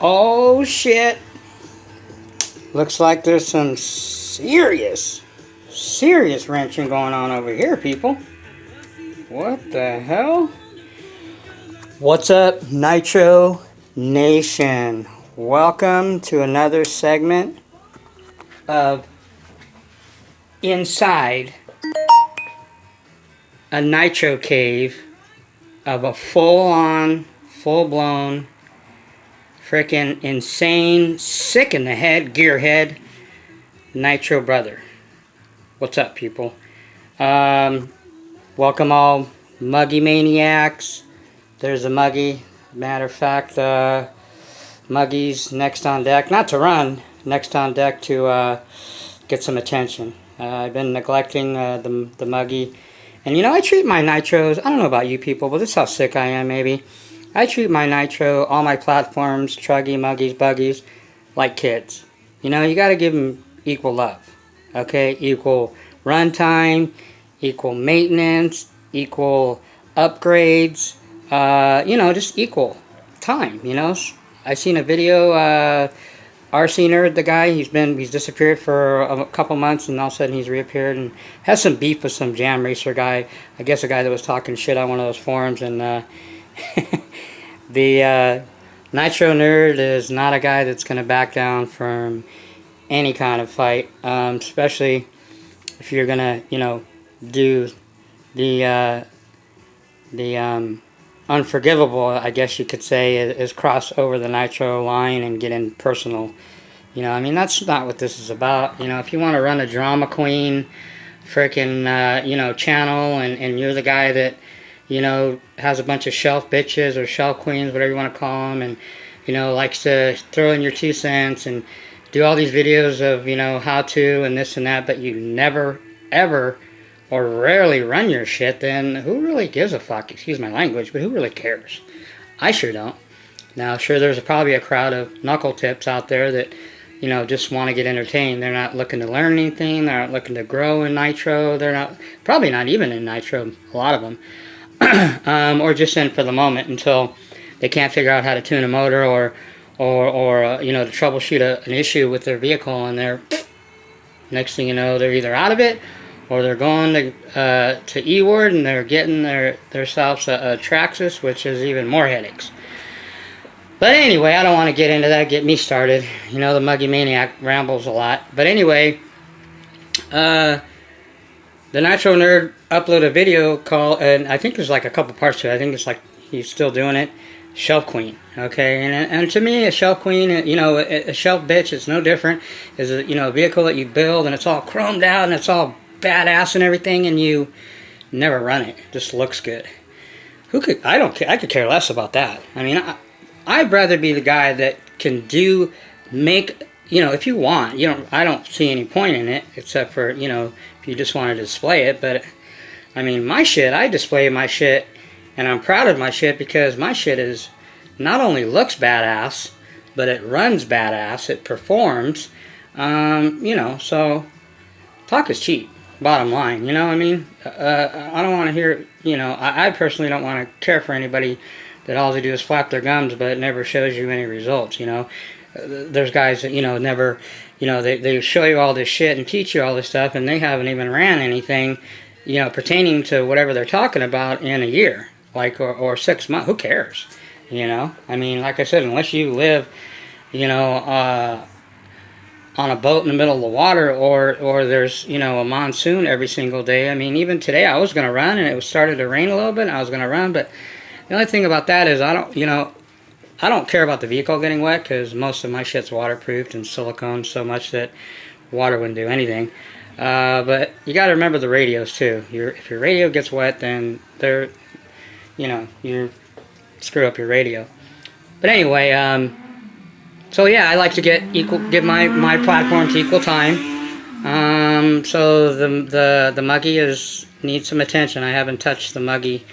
Oh shit. Looks like there's some serious wrenching going on over here, people. What the hell? What's up, Nitro Nation? Welcome to another segment of Inside a Nitro Cave of a full-on, full-blown, freaking insane, sick in the head, gearhead, Nitro brother. What's up, people? Welcome all Muggy Maniacs. There's a Muggy. Matter of fact, Muggy's next on deck. Not to run, next on deck to get some attention. I've been neglecting the Muggy. And you know, I treat my Nitros, I don't know about you people, but this is how sick I am maybe. I treat my Nitro, all my platforms, Truggy, Muggies, Buggies, like kids. You know, you gotta give them equal love. Okay? Equal runtime, equal maintenance, equal upgrades, you know, just equal time, you know? I seen a video, RC Nerd, the guy, he's disappeared for a couple months, and all of a sudden he's reappeared and has some beef with some jam racer guy. I guess a guy that was talking shit on one of those forums, and the Nitro Nerd is not a guy that's going to back down from any kind of fight, especially if you're going to, you know, do the unforgivable, I guess you could say, is cross over the Nitro line and get in personal. You know, I mean, that's not what this is about. You know, if you want to run a drama queen freaking, you know, channel, and you're the guy that, you know, has a bunch of shelf bitches or shelf queens, whatever you want to call them, and, you know, likes to throw in your 2 cents and do all these videos of, you know, how to and this and that, but you never, ever, or rarely run your shit, then who really gives a fuck? Excuse my language, but who really cares? I sure don't. Now, sure, there's probably a crowd of knuckle tips out there that, you know, just want to get entertained. They're not looking to learn anything. They're not looking to grow in Nitro. They're not, probably not even in Nitro, a lot of them. Or just in for the moment until they can't figure out how to tune a motor or you know, to troubleshoot an issue with their vehicle, and they're, next thing you know, they're either out of it, or they're going to E-Word and they're getting themselves a Traxxas, which is even more headaches. But anyway, I don't want to get into that, get me started. You know, the Muggy Maniac rambles a lot. But anyway, the Nitro Nerd uploaded a video called, and I think there's like a couple parts to it. I think it's like he's still doing it, Shelf Queen. Okay, and to me, a shelf queen, you know, a shelf bitch is no different. Is a, you know, a vehicle that you build and it's all chromed out and it's all badass and everything, and you never run it. It just looks good. Who could? I don't care. I could care less about that. I mean, I'd rather be the guy that can make. You know, if you want, you know, I don't see any point in it except for, you know, if you just want to display it. But I mean, my shit, I display my shit, and I'm proud of my shit because my shit is not only looks badass, but it runs badass. It performs. You know, so talk is cheap. Bottom line, you know, I mean, I don't want to hear, you know, I personally don't want to care for anybody that all they do is flap their gums, but it never shows you any results, you know. There's guys that, you know, never, you know, they show you all this shit and teach you all this stuff, and they haven't even ran anything, you know, pertaining to whatever they're talking about in a year, like, or 6 months. Who cares, you know? I mean, like I said, unless you live, you know, on a boat in the middle of the water, or there's, you know, a monsoon every single day. I mean, even today I was going to run, and it was started to rain a little bit, and I was going to run, but the only thing about that is I don't care about the vehicle getting wet, because most of my shit's waterproofed and silicone so much that water wouldn't do anything. But you got to remember the radios too. If your radio gets wet, then you know, you screw up your radio. But anyway, so yeah, I like to give my platforms equal time. So the Muggy needs some attention. I haven't touched the Muggy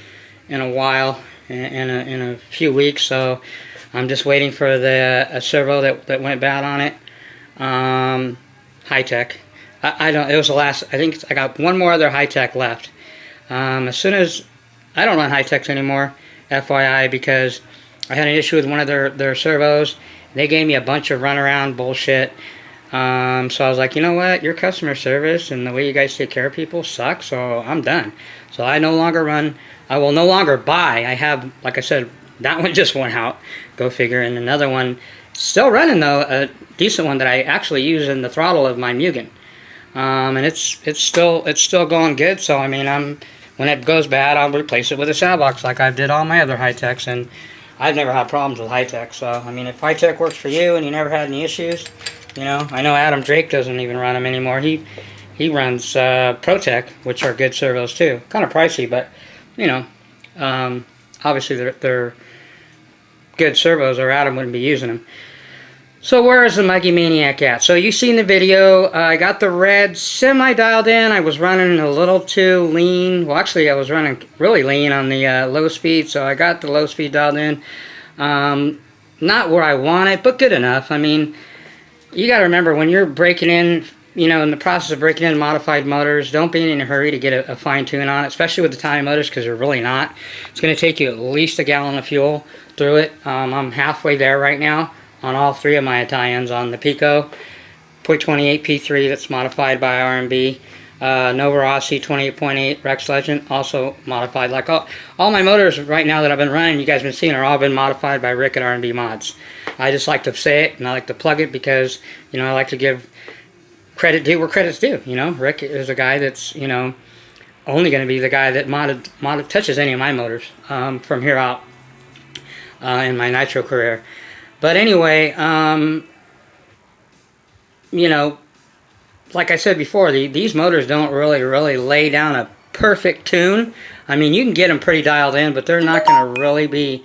in a while, in a few weeks. So I'm just waiting for a servo that went bad on it. High tech. I don't. It was the last. I think I got one more other high tech left. As soon as I don't run high techs anymore, FYI, because I had an issue with one of their servos, They gave me a bunch of runaround bullshit. So I was like, you know what? Your customer service and the way you guys take care of people sucks, so I'm done. So I no longer run. I will no longer buy. I have, like I said, that one just went out. Go figure. And another one, still running though, a decent one that I actually use in the throttle of my Mugen. And it's still going good. So I mean, when it goes bad, I'll replace it with a saddle box like I did all my other high-techs, and I've never had problems with high-tech. So I mean, if high-tech works for you and you never had any issues, you know, I know Adam Drake doesn't even run them anymore. He runs ProTech, which are good servos too. Kind of pricey, but you know, obviously they're good servos, or Adam wouldn't be using them. So where is the Muggy Maniac at? So you've seen the video. I got the red semi-dialed in. I was running a little too lean. Well, actually, I was running really lean on the low speed, so I got the low speed dialed in. Not where I want it, but good enough. I mean, you got to remember, when you're breaking in, you know, in the process of breaking in modified motors, don't be in a hurry to get a fine tune on it, especially with the Italian motors, because they're really not. It's going to take you at least a gallon of fuel through it. I'm halfway there right now on all three of my Italians. On the Pico, 0.28 P3 that's modified by R&B. Nova Rossi 28.8 Rex Legend, also modified. Like all my motors right now that I've been running, you guys have been seeing, are all been modified by Rick at R&B Mods. I just like to say it, and I like to plug it because, you know, I like to give credit due where credit's due. You know, Rick is a guy that's, you know, only going to be the guy that touches any of my motors from here out in my nitro career. But anyway, you know, like I said before, these motors don't really lay down a perfect tune. I mean, you can get them pretty dialed in, but they're not going to really be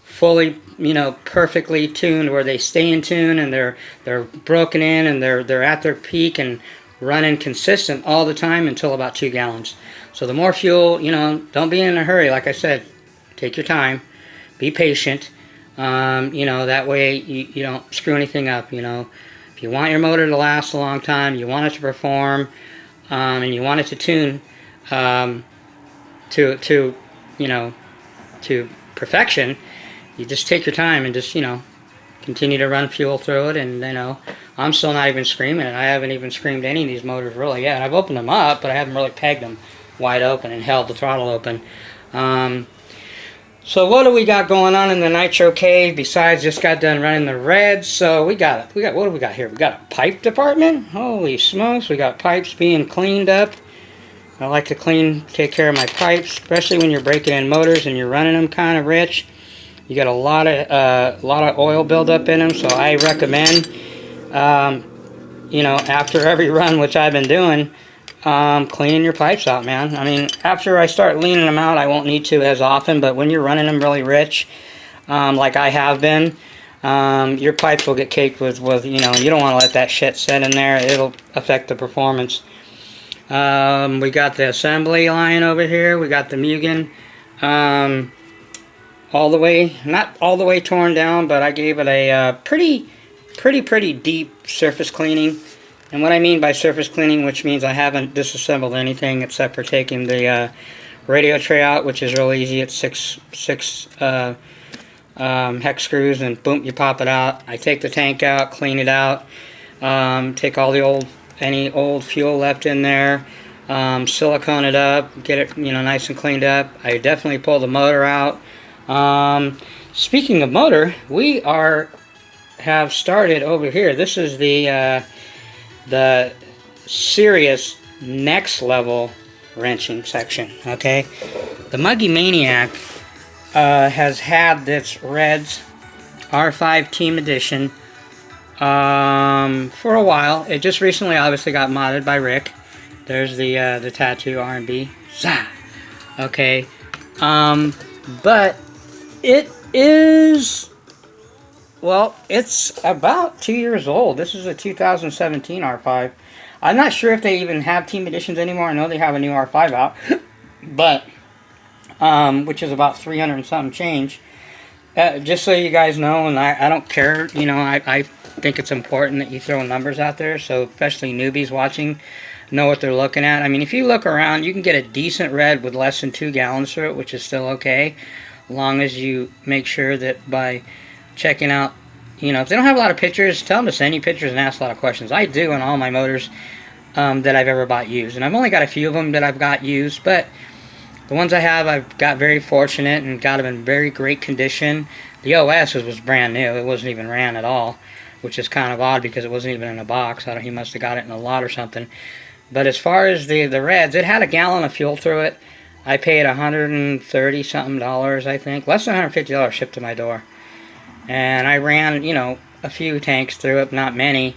fully, you know, perfectly tuned where they stay in tune and they're broken in and they're at their peak and running consistent all the time until about 2 gallons. So the more fuel, you know, don't be in a hurry. Like I said, take your time, be patient. You know, that way you don't screw anything up. You know, if you want your motor to last a long time, you want it to perform, and you want it to tune to you know, to perfection, you just take your time and just, you know, continue to run fuel through it. And, you know, I'm still not even screaming it. I haven't even screamed any of these motors really yet. I've opened them up, but I haven't really pegged them wide open and held the throttle open. So what do we got going on in the Nitro Cave besides just got done running the reds? So we got what do we got here? We got a pipe department. Holy smokes, we got pipes being cleaned up. I like to take care of my pipes, especially when you're breaking in motors and you're running them kind of rich. You got a lot of oil buildup in them, so I recommend, you know, after every run, which I've been doing, cleaning your pipes out, man. I mean, after I start leaning them out, I won't need to as often, but when you're running them really rich, like I have been, your pipes will get caked with, you know, you don't want to let that shit sit in there. It'll affect the performance. We got the assembly line over here. We got the Mugen, all the way, not all the way torn down, but I gave it a pretty deep surface cleaning. And what I mean by surface cleaning, which means I haven't disassembled anything except for taking the radio tray out, which is real easy. It's six hex screws, and boom, you pop it out. I take the tank out, clean it out, take all the any old fuel left in there, silicone it up, get it, you know, nice and cleaned up. I definitely pull the motor out. Speaking of motor, we have started over here. This is the serious next level wrenching section. Okay, the Muggy Maniac has had this Reds R5 Team Edition for a while. It just recently obviously got modded by Rick. There's the tattoo R&B. Okay, but it is, well, it's about 2 years old. This is a 2017 R5. I'm not sure if they even have Team Editions anymore. I know they have a new R5 out, but which is about 300 and something change. Just so you guys know, and I don't care, you know, I think it's important that you throw numbers out there, so especially newbies watching know what they're looking at. I mean, if you look around, you can get a decent red with less than 2 gallons through it, which is still okay, as long as you make sure that by checking out you know, if they don't have a lot of pictures, tell them to send you pictures and ask a lot of questions. I do on all my motors that I've ever bought used. And I've only got a few of them that I've got used, but the ones I have, I've got very fortunate and got them in very great condition. The OS was brand new. It wasn't even ran at all, which is kind of odd because it wasn't even in a box. He must have got it in a lot or something. But as far as the Reds, it had a gallon of fuel through it. I paid $130 something, I think. Less than $150 shipped to my door. And I ran, you know, a few tanks through it, not many.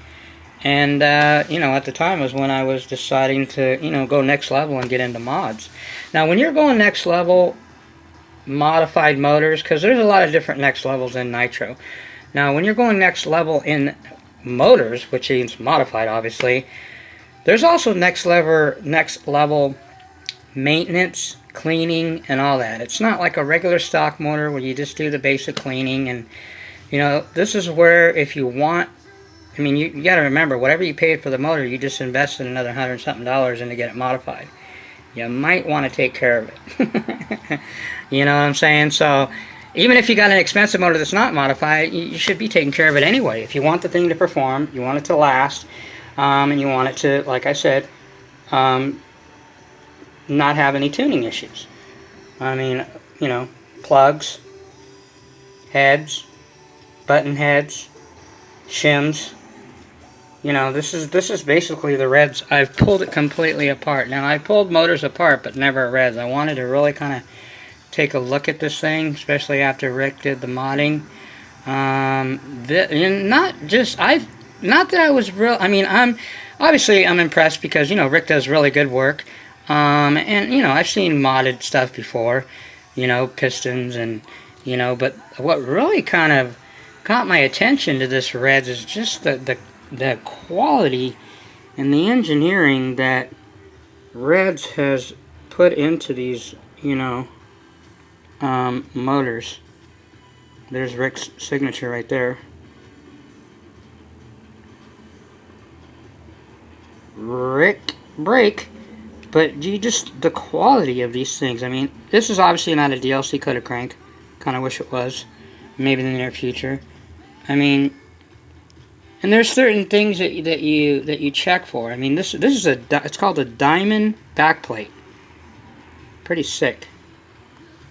And, you know, at the time was when I was deciding to, you know, go next level and get into mods. Now, when you're going next level, modified motors, because there's a lot of different next levels in nitro. Now, when you're going next level in motors, which means modified, obviously, there's also next level maintenance, cleaning, and all that. It's not like a regular stock motor where you just do the basic cleaning. And, you know, this is where if you want, I mean, you got to remember, whatever you paid for the motor, you just invested another $100 something in to get it modified. You might want to take care of it. You know what I'm saying? So, even if you got an expensive motor that's not modified, you should be taking care of it anyway. If you want the thing to perform, you want it to last, and you want it to, like I said, not have any tuning issues. I mean, you know, plugs, heads, button heads, shims. You know, this is basically the Reds. I've pulled it completely apart. Now, I pulled motors apart, but never Reds. I wanted to really kind of take a look at this thing, especially after Rick did the modding. And not that I was real. I mean, I'm impressed because, you know, Rick does really good work. And you know, I've seen modded stuff before, you know, pistons and, you know, but what really kind of caught my attention to this Reds is just the quality and the engineering that Reds has put into these, you know, motors. There's Rick's signature right there. Rick Brake. But the quality of these things. I mean, this is obviously not a DLC coated crank. Kind of wish it was. Maybe in the near future. I mean, and there's certain things that you check for. I mean, this is it's called a diamond backplate. Pretty sick.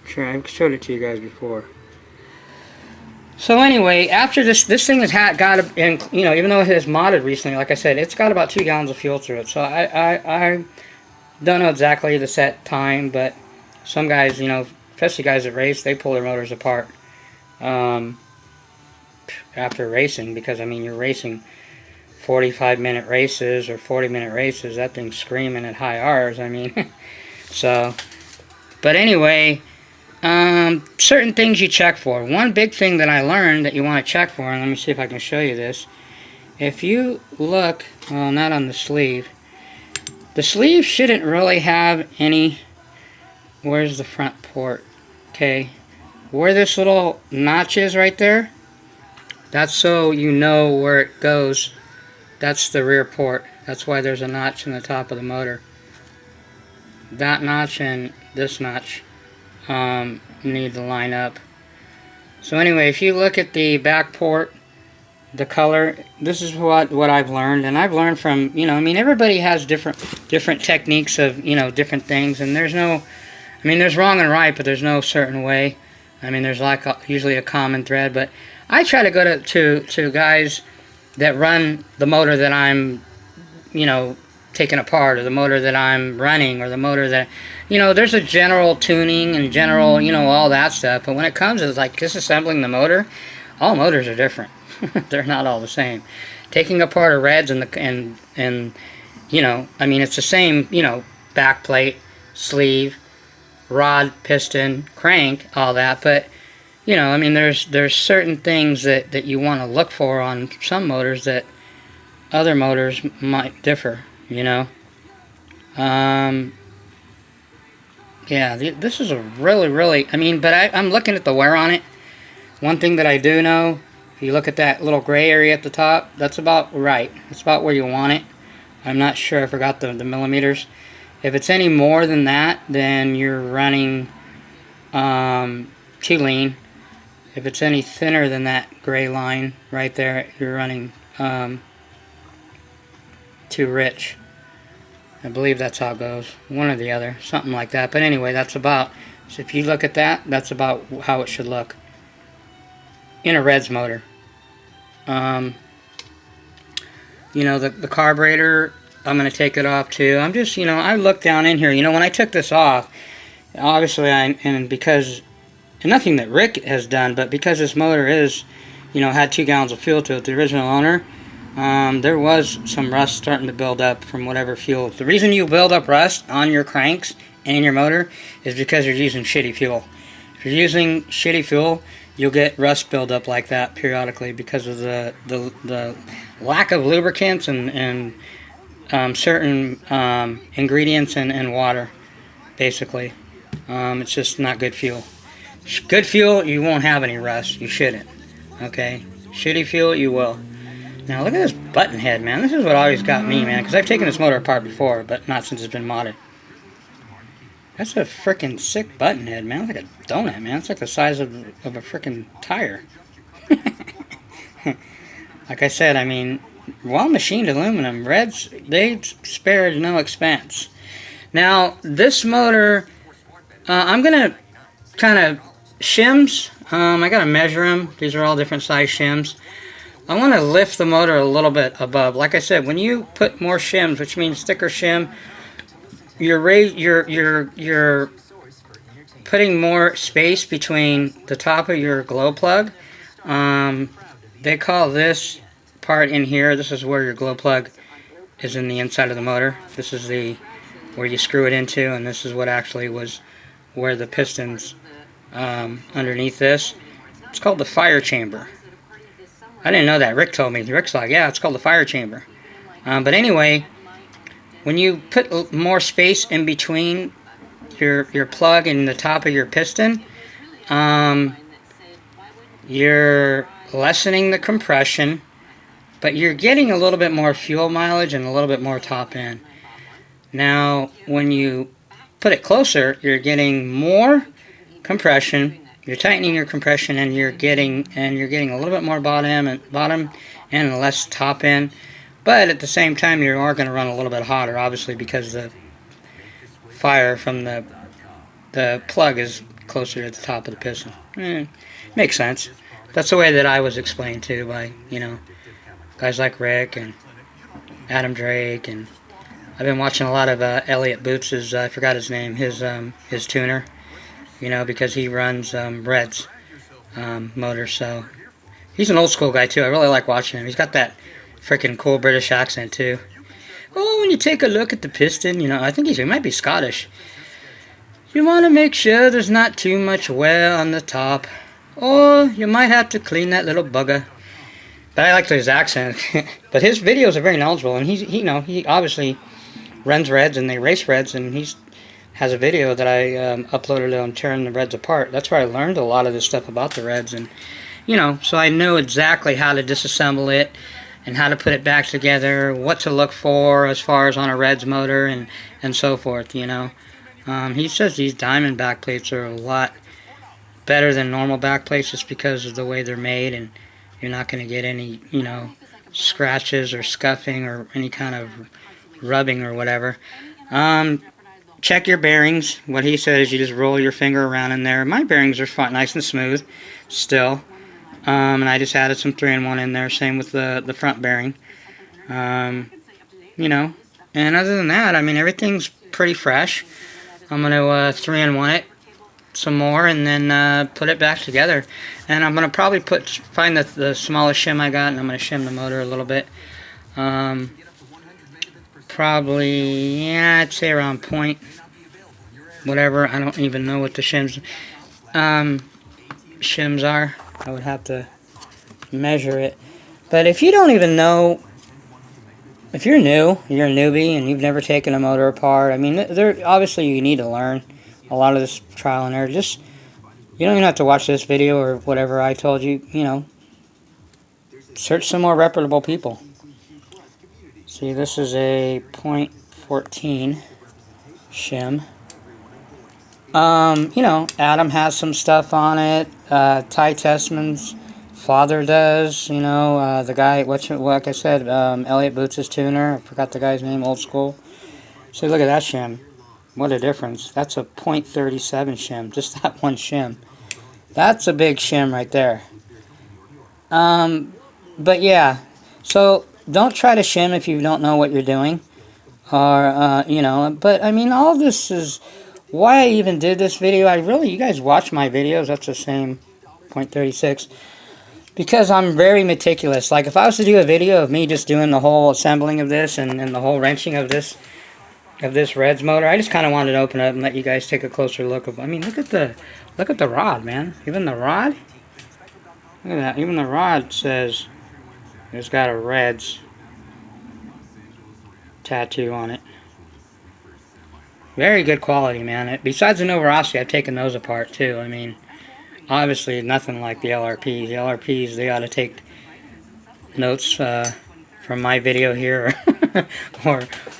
Sure, I've showed it to you guys before. So anyway, after this thing has got, and you know, even though it has modded recently, like I said, it's got about 2 gallons of fuel through it. So I don't know exactly the set time, but some guys, you know, especially guys that race, they pull their motors apart after racing, because I mean, you're racing 45-minute races or 40-minute races. That thing's screaming at high R's. I mean, so. But anyway, certain things you check for. One big thing that I learned that you want to check for, and let me see if I can show you this. If you look, well, not on the sleeve. The sleeve shouldn't really have any. Where's the front port? Okay, where this little notch is right there, that's so you know where it goes. That's the rear port. That's why there's a notch in the top of the motor. That notch and this notch need to line up. So anyway, if you look at the back port, the color, this is what I've learned, and I've learned from, you know, I mean, everybody has different techniques of, you know, different things, and there's no, I mean, there's wrong and right, but there's no certain way. I mean, there's like usually a common thread, but I try to go to guys that run the motor that I'm, you know, taking apart, or the motor that I'm running, or the motor that, you know, there's a general tuning and general, you know, all that stuff, but when it comes to like disassembling the motor, all motors are different. They're not all the same. Taking apart a Reds and you know, I mean, it's the same, you know, back plate, sleeve, rod, piston, crank, all that, but you know, I mean, there's certain things that you want to look for on some motors that other motors might differ, you know. Yeah, this is a really, I mean, but I'm looking at the wear on it. One thing that I do know, if you look at that little gray area at the top, that's about right. It's about where you want it. I'm not sure, I forgot the millimeters. If it's any more than that, then you're running too lean. If it's any thinner than that gray line right there, you're running too rich. I believe that's how it goes. One or the other. Something like that. But anyway, that's about... So if you look at that, that's about how it should look in a Reds motor. You know, the carburetor, I'm going to take it off too. I'm just, you know, I looked down in here. You know, when I took this off, obviously, and nothing that Rick has done, but because this motor is, you know, had 2 gallons of fuel to it, the original owner, there was some rust starting to build up from whatever fuel. The reason you build up rust on your cranks and in your motor is because you're using shitty fuel. If you're using shitty fuel, you'll get rust buildup like that periodically because of the lack of lubricants and certain ingredients in water, basically. It's just not good fuel. Good fuel, you won't have any rust. You shouldn't. Okay? Shitty fuel, you will. Now look at this button head, man. This is what always got me, man, because I've taken this motor apart before, but not since it's been modded. That's a freaking sick button head, man. It's like a donut, man. It's like the size of a freaking tire. Like I said, I mean, well-machined aluminum. Reds, they spared no expense. Now, this motor, I'm going to kind of shims. I got to measure them. These are all different size shims. I want to lift the motor a little bit above. Like I said, when you put more shims, which means thicker shim, you're putting more space between the top of your glow plug. They call this part in here, this is where your glow plug is in the inside of the motor. This is where you screw it into, and this is what actually was where the pistons underneath this. It's called the fire chamber. I didn't know that. Rick told me. Rick's like, yeah, it's called the fire chamber. But anyway, when you put more space in between your plug and the top of your piston, you're lessening the compression, but you're getting a little bit more fuel mileage and a little bit more top end. Now, when you put it closer, you're getting more compression. You're tightening your compression, and you're getting a little bit more bottom and less top end. But at the same time, you are going to run a little bit hotter, obviously, because the fire from the plug is closer to the top of the piston. Makes sense. That's the way that I was explained to by, you know, guys like Rick and Adam Drake, and I've been watching a lot of Elliot Boots's, I forgot his name, his tuner, you know, because he runs Reds motors, so he's an old school guy too. I really like watching him. He's got that freaking cool British accent too. Oh, when you take a look at the piston, you know, I think he might be Scottish. You want to make sure there's not too much wear on the top. Or you might have to clean that little bugger. But I like his accent. But his videos are very knowledgeable, and he obviously runs Reds and they race Reds, and he has a video that I uploaded on tearing the Reds apart. That's where I learned a lot of this stuff about the Reds, and you know, so I know exactly how to disassemble it and how to put it back together, what to look for as far as on a Reds motor and so forth, you know. He says these diamond back plates are a lot better than normal back plates just because of the way they're made, and you're not going to get any, you know, scratches or scuffing or any kind of rubbing or whatever. Check your bearings. What he said is you just roll your finger around in there. My bearings are fine, nice and smooth still. And I just added some 3-in-1 in there, same with the front bearing. You know, and other than that, I mean, everything's pretty fresh. I'm going to 3-in-1 it some more and then put it back together. And I'm going to probably find the smallest shim I got, and I'm going to shim the motor a little bit. Probably, yeah, I'd say around point whatever. I don't even know what the shims are. I would have to measure it. But if you don't even know, if you're new, you're a newbie and you've never taken a motor apart, I mean, obviously you need to learn a lot of this trial and error. Just, you don't even have to watch this video or whatever I told you, you know. Search some more reputable people. See, this is a .14 shim. You know, Adam has some stuff on it. Ty Tessman's father does. You know, the guy, like I said, Elliot Boots' tuner. I forgot the guy's name, old school. So look at that shim. What a difference. That's a .37 shim. Just that one shim. That's a big shim right there. But yeah. So don't try to shim if you don't know what you're doing. Or, you know, but I mean, all this is why I even did this video. You guys watch my videos. That's the same .36. Because I'm very meticulous. Like, if I was to do a video of me just doing the whole assembling of this and the whole wrenching of this Reds motor, I just kind of wanted to open up and let you guys take a closer look. I mean, look at the rod, man. Even the rod? Look at that. Even the rod says it's got a Reds tattoo on it. Very good quality, man. Besides the Novorossi, I've taken those apart too. I mean, obviously nothing like the LRPs. The LRPs, they ought to take notes from my video here,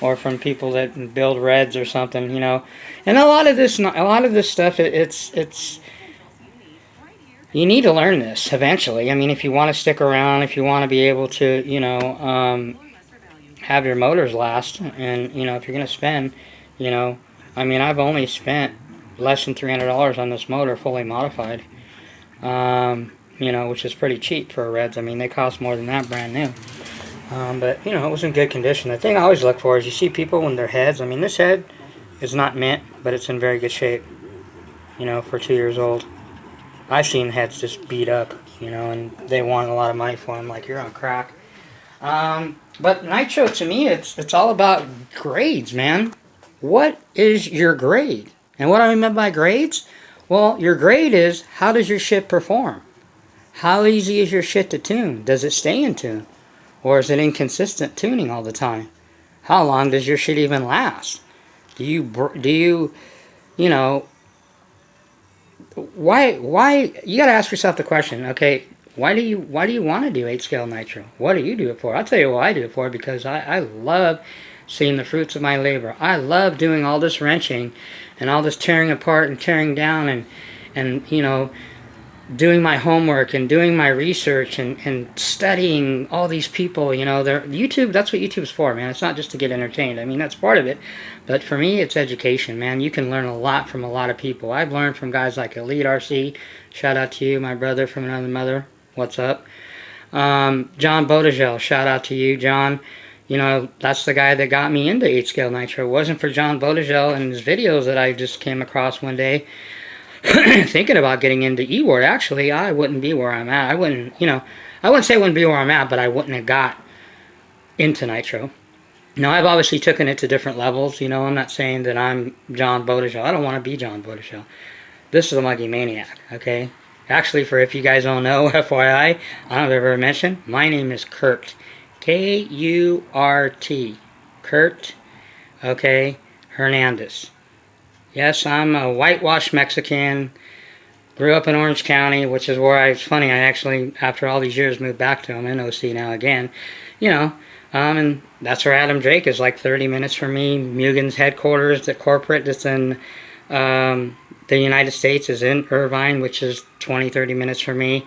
or from people that build Reds or something, you know. And a lot of this stuff, it's you need to learn this eventually. I mean, if you want to stick around, if you want to be able to, you know, have your motors last, and you know, if you're gonna spend, you know, I mean, I've only spent less than $300 on this motor fully modified, you know, which is pretty cheap for a Reds. I mean, they cost more than that brand new. But, you know, it was in good condition. The thing I always look for is you see people when their heads, I mean, this head is not mint, but it's in very good shape, you know, for 2 years old. I've seen heads just beat up, you know, and they want a lot of money for them, like, you're on crack. But nitro, to me, it's all about grades, man. What is your grade? And what I mean by grades? Well, your grade is, how does your shit perform? How easy is your shit to tune? Does it stay in tune? Or is it inconsistent tuning all the time? How long does your shit even last? Do you, you know, why, you gotta ask yourself the question, okay, why do you want to do 8-scale nitro? What do you do it for? I'll tell you what I do it for, because I love seeing the fruits of my labor. I love doing all this wrenching and all this tearing apart and tearing down and you know, doing my homework and doing my research and studying all these people, you know. YouTube, that's what YouTube's for, man. It's not just to get entertained. I mean, that's part of it. But for me, it's education, man. You can learn a lot from a lot of people. I've learned from guys like Elite RC. Shout out to you, my brother from another mother. What's up? John Bodegel. Shout out to you, John. You know, that's the guy that got me into 8-scale nitro. It wasn't for John Bodegel and his videos that I just came across one day. Thinking about getting into E-Ward, actually, I wouldn't be where I'm at. I wouldn't, you know, I wouldn't say I wouldn't be where I'm at, but I wouldn't have got into nitro. Now, I've obviously taken it to different levels, you know. I'm not saying that I'm John Bodegel. I don't want to be John Bodegel. This is a Muggy Maniac, okay? Actually, for if you guys don't know, FYI, I don't know if I've ever mentioned, my name is Kurt. K-U-R-T. Kurt, okay, Hernandez. Yes, I'm a whitewashed Mexican. Grew up in Orange County, which is where it's funny, I actually, after all these years, moved back to them in OC now again. You know, and that's where Adam Drake is, like 30 minutes from me. Mugen's headquarters, the corporate that's in the United States, is in Irvine, which is 20-30 minutes from me.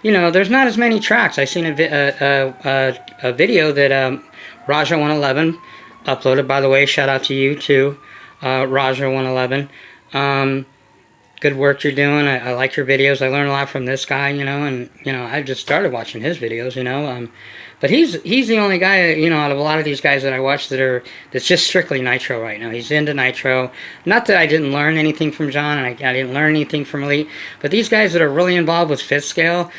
You know, there's not as many tracks. I seen a video that Raja 111 uploaded. By the way, shout out to you too, Raja 111. Good work you're doing. I like your videos. I learn a lot from this guy, you know, and you know, I just started watching his videos, you know. But he's the only guy, you know, out of a lot of these guys that I watch that's just strictly nitro right now. He's into nitro. Not that I didn't learn anything from John, and I didn't learn anything from Elite, but these guys that are really involved with 5th scale,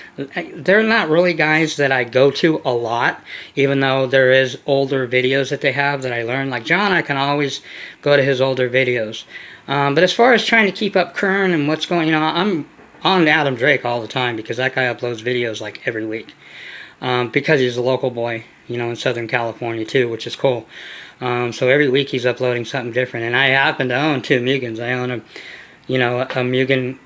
they're not really guys that I go to a lot, even though there is older videos that they have that I learn. Like John, I can always go to his older videos. But as far as trying to keep up current and what's going, you know, I'm on Adam Drake all the time because that guy uploads videos like every week. Because he's a local boy, you know, in Southern California too, which is cool. So every week he's uploading something different. And I happen to own 2 Mugens. I own a Mugen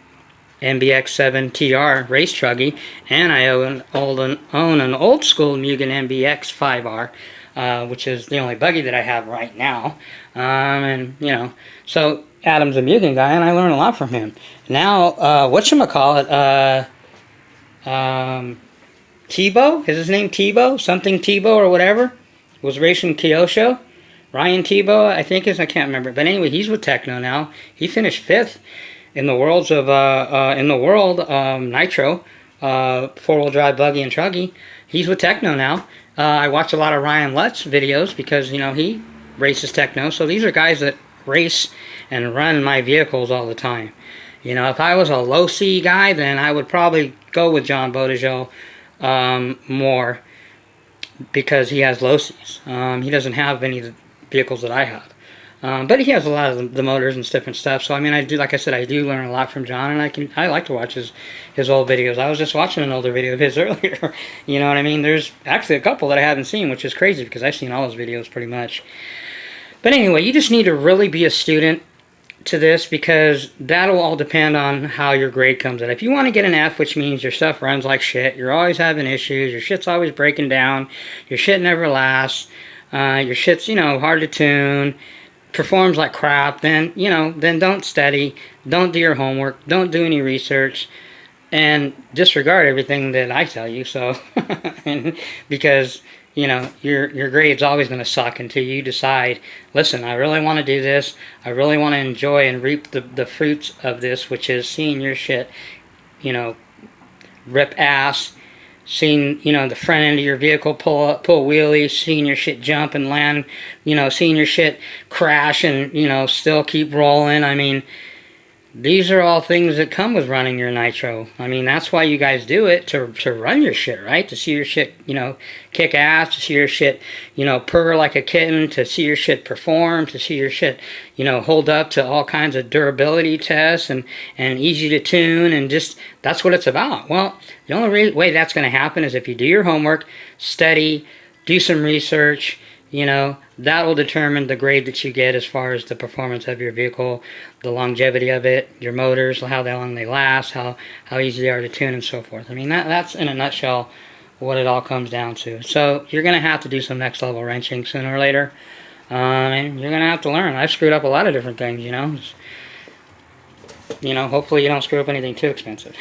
MBX7 TR race truggy, and I own an old school Mugen MBX 5R, which is the only buggy that I have right now. And, you know, so Adam's a Mugen guy, and I learned a lot from him. Now, whatchamacallit, Tebow? Is his name Tebow? Something Tebow or whatever? Was racing Kyosho. Ryan Tebow, I think I can't remember. But anyway, he's with Techno now. He finished 5th in the world Nitro, 4-wheel drive buggy and truggy. He's with Techno now. I watch a lot of Ryan Lutz videos because, you know, he races Techno. So these are guys that race and run my vehicles all the time. You know, if I was a low C guy, then I would probably go with John Bodegel more because he has low Cs. He doesn't have any of the vehicles that I have. But he has a lot of the motors and different stuff. So I mean, I do, like I said, I do learn a lot from John, and I like to watch his old videos. I was just watching an older video of his earlier. You know what I mean? There's actually a couple that I haven't seen, which is crazy because I've seen all his videos pretty much. But anyway, you just need to really be a student to this because that'll all depend on how your grade comes out. If you want to get an F, which means your stuff runs like shit, you're always having issues, your shit's always breaking down, your shit never lasts, your shit's, you know, hard to tune, performs like crap, then, you know, then don't study, don't do your homework, don't do any research, and disregard everything that I tell you. So, because, you know, your grade's always going to suck until you decide, listen, I really want to do this, I really want to enjoy and reap the fruits of this, which is seeing your shit, you know, rip ass, seeing, you know, the front end of your vehicle pull wheelies, seeing your shit jump and land, you know, seeing your shit crash and, you know, still keep rolling. I mean, these are all things that come with running your Nitro. I mean, that's why you guys do it, to run your shit, right? To see your shit, you know, kick ass, to see your shit, you know, purr like a kitten, to see your shit perform, to see your shit, you know, hold up to all kinds of durability tests and easy to tune, and just, that's what it's about. Well, the only way that's going to happen is if you do your homework, study, do some research. You know, that will determine the grade that you get as far as the performance of your vehicle, the longevity of it, your motors, how long they last, how easy they are to tune, and so forth. I mean, that's in a nutshell what it all comes down to. So you're going to have to do some next level wrenching sooner or later, and you're going to have to learn. I've screwed up a lot of different things, you know. You know, hopefully you don't screw up anything too expensive.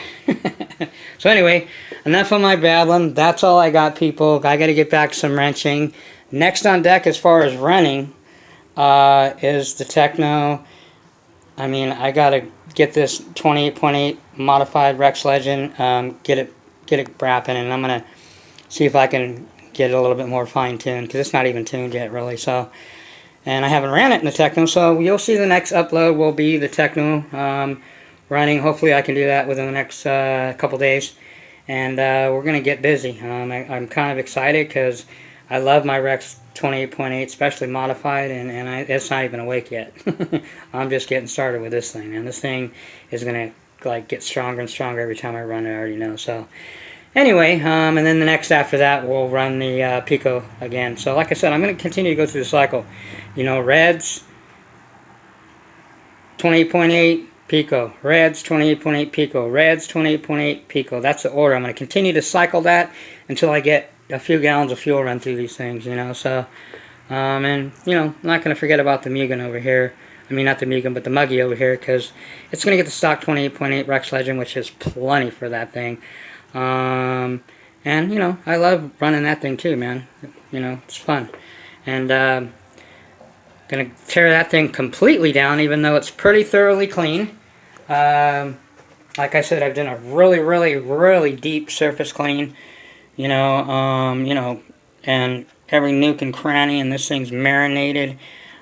So anyway, enough of my babbling. That's all I got, people. I got to get back to some wrenching. Next on deck as far as running is the Techno. I mean, I gotta get this 28.8 modified Rex Legend, get it brapping, and I'm gonna see if I can get it a little bit more fine-tuned because it's not even tuned yet, really. So, and I haven't ran it in the Techno, so you'll see the next upload will be the Techno running. Hopefully, I can do that within the next couple days, and we're gonna get busy. I'm kind of excited because I love my Rex 28.8, especially modified, and it's not even awake yet. I'm just getting started with this thing, and this thing is going to like get stronger and stronger every time I run it, I already know. So anyway, and then the next after that, we'll run the Pico again. So like I said, I'm going to continue to go through the cycle. You know, Reds, 28.8, Pico. Reds, 28.8, Pico. Reds, 28.8, Pico. That's the order. I'm going to continue to cycle that until I get a few gallons of fuel run through these things, you know. So, and, you know, I'm not going to forget about the Mugen over here. I mean, not the Mugen, but the Muggy over here, because it's going to get the stock 28.8 Rex Legend, which is plenty for that thing. And, you know, I love running that thing too, man. You know, it's fun. And, going to tear that thing completely down, even though it's pretty thoroughly clean. Like I said, I've done a really, really, really deep surface clean. You know, and every nook and cranny, and this thing's marinated.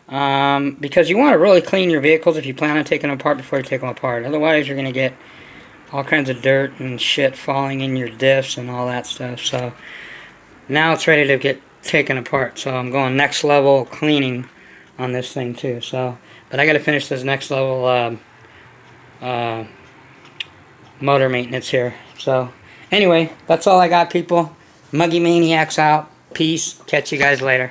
Because you want to really clean your vehicles if you plan on taking them apart before you take them apart. Otherwise, you're going to get all kinds of dirt and shit falling in your diffs and all that stuff. So, now it's ready to get taken apart. So, I'm going next level cleaning on this thing too. So, but I got to finish this next level motor maintenance here. So, anyway, that's all I got, people. Muggy Maniacs out. Peace. Catch you guys later.